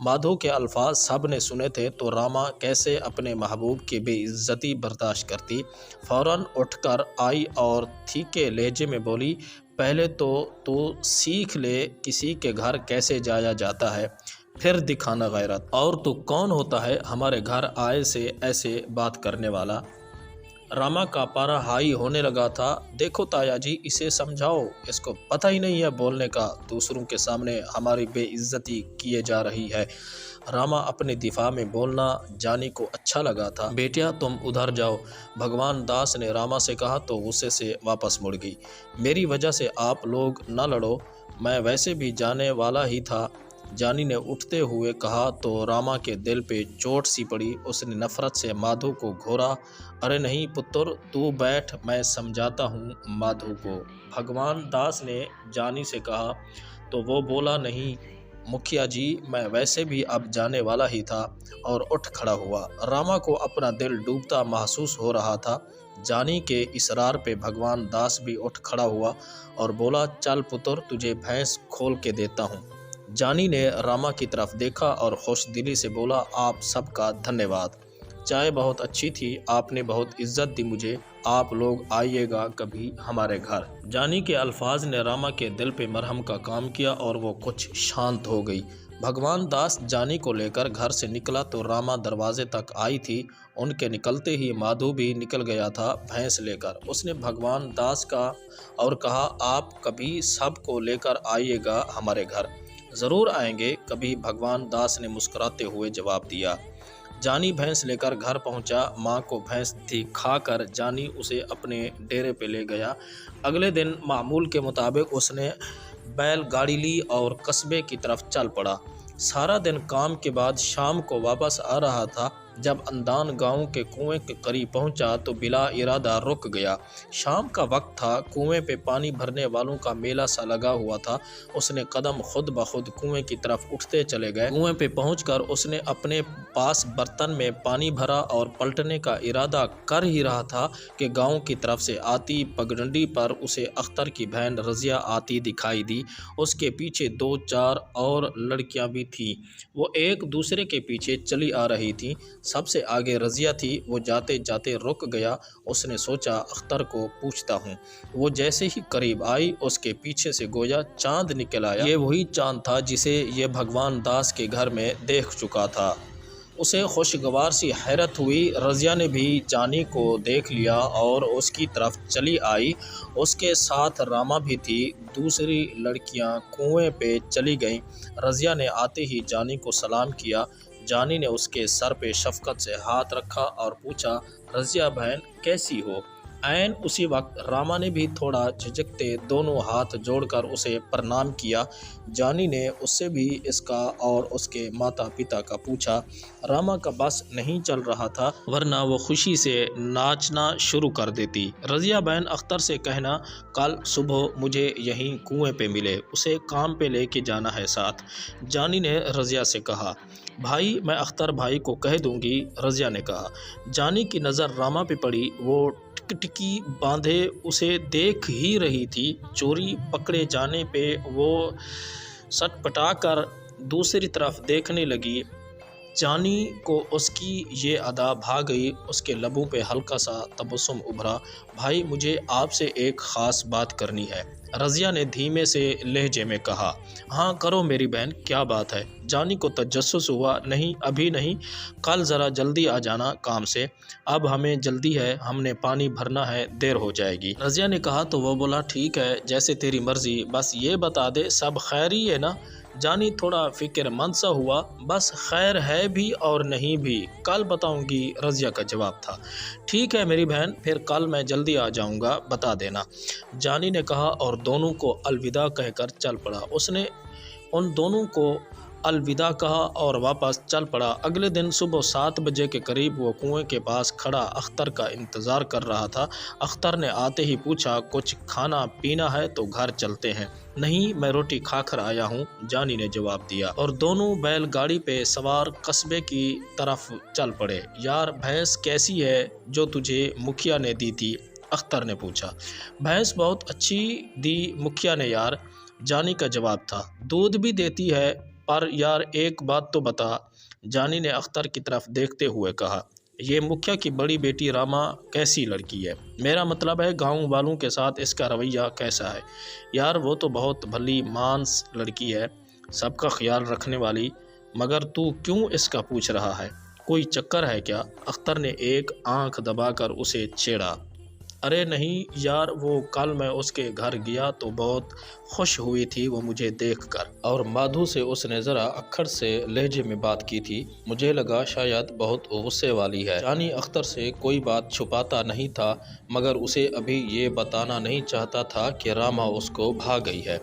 माधो के अल्फाज सब ने सुने थे तो रामा कैसे अपने महबूब की बेइज्जती बर्दाश्त करती। फ़ौरन उठकर आई और तीखे लहजे में बोली, पहले तो तू सीख ले किसी के घर कैसे जाया जाता है, फिर दिखाना गैरत। और तू कौन होता है हमारे घर आए से ऐसे बात करने वाला। रामा का पारा हाई होने लगा था। देखो ताया जी, इसे समझाओ, इसको पता ही नहीं है बोलने का, दूसरों के सामने हमारी बेइज्जती किए जा रही है। रामा अपने दिफा में बोलना जानी को अच्छा लगा था। बेटिया तुम उधर जाओ, भगवान दास ने रामा से कहा तो गुस्से से वापस मुड़ गई। मेरी वजह से आप लोग न लड़ो, मैं वैसे भी जाने वाला ही था, जानी ने उठते हुए कहा तो रामा के दिल पे चोट सी पड़ी। उसने नफरत से माधो को घोरा। अरे नहीं पुत्र, तू बैठ, मैं समझाता हूँ माधो को, भगवान दास ने जानी से कहा। तो वो बोला, नहीं मुखिया जी, मैं वैसे भी अब जाने वाला ही था, और उठ खड़ा हुआ। रामा को अपना दिल डूबता महसूस हो रहा था। जानी के इसरार पे भगवान दास भी उठ खड़ा हुआ और बोला, चल पुत्र, तुझे भैंस खोल के देता हूँ। जानी ने रामा की तरफ देखा और खुशदिली से बोला, आप सबका धन्यवाद, चाय बहुत अच्छी थी, आपने बहुत इज्जत दी मुझे, आप लोग आइएगा कभी हमारे घर। जानी के अल्फाज ने रामा के दिल पे मरहम का काम किया और वो कुछ शांत हो गई। भगवान दास जानी को लेकर घर से निकला तो रामा दरवाजे तक आई थी। उनके निकलते ही माधो भी निकल गया था भैंस लेकर। उसने भगवान दास का और कहा, आप कभी सबको लेकर आइएगा हमारे घर। ज़रूर आएंगे कभी, भगवान दास ने मुस्कुराते हुए जवाब दिया। जानी भैंस लेकर घर पहुंचा। माँ को भैंस दिखाकर जानी उसे अपने डेरे पे ले गया। अगले दिन मामूल के मुताबिक उसने बैलगाड़ी ली और कस्बे की तरफ चल पड़ा। सारा दिन काम के बाद शाम को वापस आ रहा था। जब अंदान गांव के कुएं के करीब पहुंचा तो बिला इरादा रुक गया। शाम का वक्त था, कुएं पे पानी भरने वालों का मेला सा लगा हुआ था। उसने कदम खुद ब खुद कुएं की तरफ उठते चले गए। कुएं पे पहुंचकर उसने अपने पास बर्तन में पानी भरा और पलटने का इरादा कर ही रहा था कि गांव की तरफ से आती पगडंडी पर उसे अख्तर की बहन रजिया आती दिखाई दी। उसके पीछे 2-4 और लड़कियां भी थीं। वो एक दूसरे के पीछे चली आ रही थीं। सबसे आगे रजिया थी। वो जाते जाते रुक गया। उसने सोचा अख्तर को पूछता हूँ। वो जैसे ही करीब आई उसके पीछे से गोया चांद निकल आया। ये वही चांद था जिसे ये भगवान दास के घर में देख चुका था। उसे खुशगवार सी हैरत हुई। रजिया ने भी जानी को देख लिया और उसकी तरफ चली आई। उसके साथ रामा भी थी। दूसरी लड़कियां कुएं पे चली गईं। रजिया ने आते ही जानी को सलाम किया। जानी ने उसके सर पे शफकत से हाथ रखा और पूछा, रजिया बहन कैसी हो। ऐन उसी वक्त रामा ने भी थोड़ा झिझकते दोनों हाथ जोड़कर उसे प्रणाम किया। जानी ने उससे भी इसका और उसके माता पिता का पूछा। रामा का बस नहीं चल रहा था, वरना वो खुशी से नाचना शुरू कर देती। रजिया बहन अख्तर से कहना, कल सुबह मुझे यहीं कुएं पे मिले, उसे काम पे लेके जाना है साथ। जानी ने रजिया से कहा, भाई मैं अख्तर भाई को कह दूंगी, रजिया ने कहा। जानी की नज़र रामा पे पड़ी। वो टिकटिकी बांधे उसे देख ही रही थी। चोरी पकड़े जाने पे वो सटपटा कर दूसरी तरफ देखने लगी। जानी को उसकी ये अदा भा गई। उसके लबों पे हल्का सा तबस्सुम उभरा। भाई मुझे आपसे एक ख़ास बात करनी है, रजिया ने धीमे से लहजे में कहा। हाँ करो मेरी बहन, क्या बात है। जानी को तजस्सुस हुआ। नहीं अभी नहीं, कल ज़रा जल्दी आ जाना काम से, अब हमें जल्दी है, हमने पानी भरना है, देर हो जाएगी। रजिया ने कहा तो वो बोला, ठीक है जैसे तेरी मर्ज़ी, बस ये बता दे सब खैर ही है ना। जानी थोड़ा फिक्रमंद सा हुआ। बस खैर है भी और नहीं भी, कल बताऊंगी, रजिया का जवाब था। ठीक है मेरी बहन, फिर कल मैं जल्दी आ जाऊंगा, बता देना, जानी ने कहा और दोनों को अलविदा कहकर चल पड़ा। उसने उन दोनों को अलविदा कहा और वापस चल पड़ा। अगले दिन सुबह 7 बजे के करीब वो कुएं के पास खड़ा अख्तर का इंतज़ार कर रहा था। अख्तर ने आते ही पूछा, कुछ खाना पीना है तो घर चलते हैं। नहीं मैं रोटी खाकर आया हूँ, जानी ने जवाब दिया। और दोनों बैलगाड़ी पे सवार कस्बे की तरफ चल पड़े। यार भैंस कैसी है जो तुझे मुखिया ने दी थी, अख्तर ने पूछा। भैंस बहुत अच्छी दी मुखिया ने यार, जानी का जवाब था। दूध भी देती है, پر یار ایک بات تو بتا، جانی نے اختر کی طرف دیکھتے ہوئے کہا۔ یہ مکھیا کی بڑی بیٹی راما کیسی لڑکی ہے؟ میرا مطلب ہے گاؤں والوں کے ساتھ اس کا رویہ کیسا ہے؟ یار وہ تو بہت بھلی مانس لڑکی ہے، سب کا خیال رکھنے والی، مگر تو کیوں اس کا پوچھ رہا ہے؟ کوئی چکر ہے کیا؟ اختر نے ایک آنکھ دبا کر اسے چھیڑا۔ ارے نہیں یار، وہ کل میں اس کے گھر گیا تو بہت خوش ہوئی تھی وہ مجھے دیکھ کر، اور مادھو سے اس نے ذرا اکھڑ سے لہجے میں بات کی تھی، مجھے لگا شاید بہت غصے والی ہے۔ جانی اختر سے کوئی بات چھپاتا نہیں تھا، مگر اسے ابھی یہ بتانا نہیں چاہتا تھا کہ راما اس کو بھا گئی ہے۔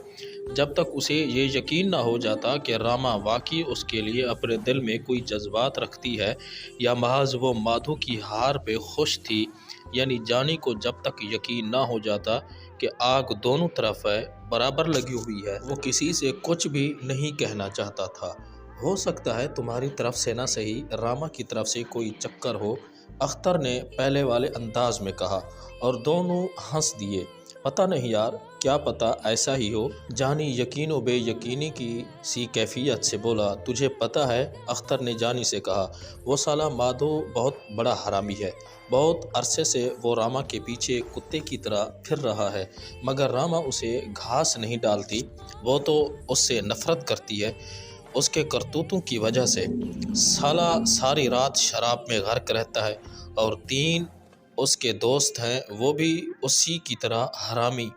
جب تک اسے یہ یقین نہ ہو جاتا کہ راما واقعی اس کے لیے اپنے دل میں کوئی جذبات رکھتی ہے یا محض وہ مادھو کی ہار پہ خوش تھی، یعنی جانی کو جب تک یقین نہ ہو جاتا کہ آگ دونوں طرف ہے، برابر لگی ہوئی ہے، وہ کسی سے کچھ بھی نہیں کہنا چاہتا تھا۔ ہو سکتا ہے تمہاری طرف سے نہ صحیح، راما کی طرف سے کوئی چکر ہو، اختر نے پہلے والے انداز میں کہا، اور دونوں ہنس دیے۔ پتہ نہیں یار، کیا پتہ ایسا ہی ہو۔ جانی یقین و بے یقینی کی سی کیفیت سے بولا۔ تجھے پتہ ہے، اختر نے جانی سے کہا، وہ سالہ مادھو بہت بڑا حرامی ہے، بہت عرصے سے وہ راما کے پیچھے کتے کی طرح پھر رہا ہے، مگر راما اسے گھاس نہیں ڈالتی، وہ تو اس سے نفرت کرتی ہے، اس کے کرتوتوں کی وجہ سے۔ سالہ ساری رات شراب میں غرق رہتا ہے، اور 3 اس کے دوست ہیں، وہ بھی اسی کی طرح حرامی۔